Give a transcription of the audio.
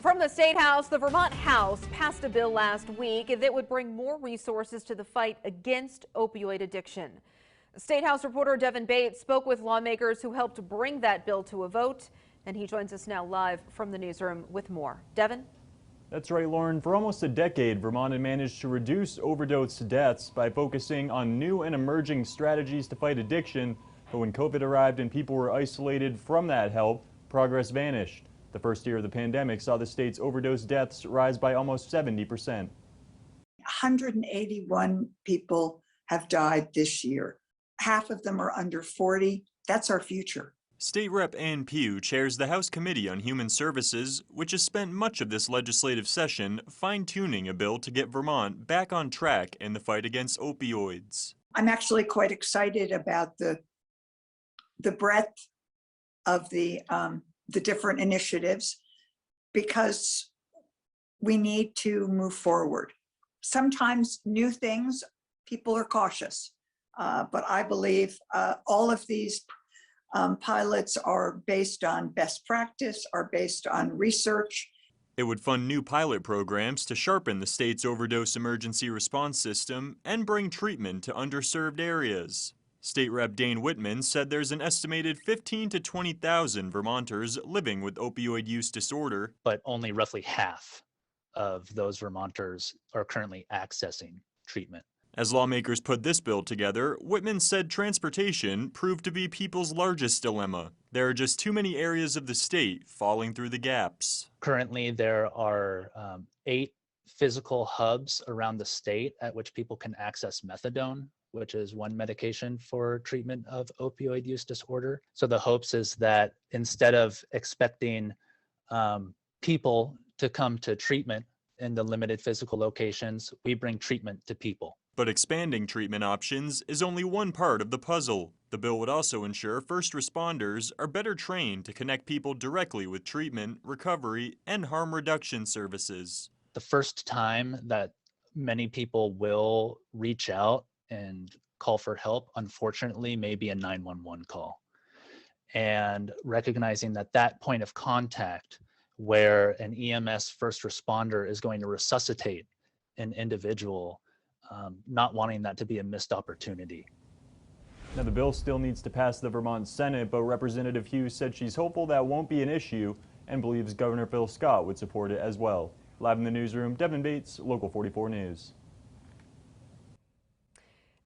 From the State House, the Vermont House passed a bill last week that would bring more resources to the fight against opioid addiction. State House reporter Devin Bates spoke with lawmakers who helped bring that bill to a vote, and he joins us now live from the newsroom with more. Devin? That's right, Lauren. For almost a decade, Vermont had managed to reduce overdose deaths by focusing on new and emerging strategies to fight addiction. But when COVID arrived and people were isolated from that help, progress vanished. The first year of the pandemic saw the state's overdose deaths rise by almost 70%. 181 people have died this year. Half of them are under 40. That's our future. State Rep Ann Pugh chairs the House Committee on Human Services, which has spent much of this legislative session fine-tuning a bill to get Vermont back on track in the fight against opioids. I'm actually quite excited about the breadth of the different initiatives, because we need to move forward. Sometimes new things, people are cautious, but I believe all of these pilots are based on best practice, are based on research. It would fund new pilot programs to sharpen the state's overdose emergency response system and bring treatment to underserved areas. State Rep Dane Whitman said there's an estimated 15,000 to 20,000 Vermonters living with opioid use disorder. But only roughly half of those Vermonters are currently accessing treatment. As lawmakers put this bill together, Whitman said transportation proved to be people's largest dilemma. There are just too many areas of the state falling through the gaps. Currently, there are 8 physical hubs around the state at which people can access methadone, which is one medication for treatment of opioid use disorder. So the hopes is that instead of expecting people to come to treatment in the limited physical locations, we bring treatment to people. But expanding treatment options is only one part of the puzzle. The bill would also ensure first responders are better trained to connect people directly with treatment, recovery, and harm reduction services. The first time that many people will reach out and call for help, unfortunately, may be a 911 call. And recognizing that that point of contact where an EMS first responder is going to resuscitate an individual, not wanting that to be a missed opportunity. Now, the bill still needs to pass the Vermont Senate, but Representative Hughes said she's hopeful that won't be an issue and believes Governor Phil Scott would support it as well. Live in the newsroom, Devin Bates, Local 44 News.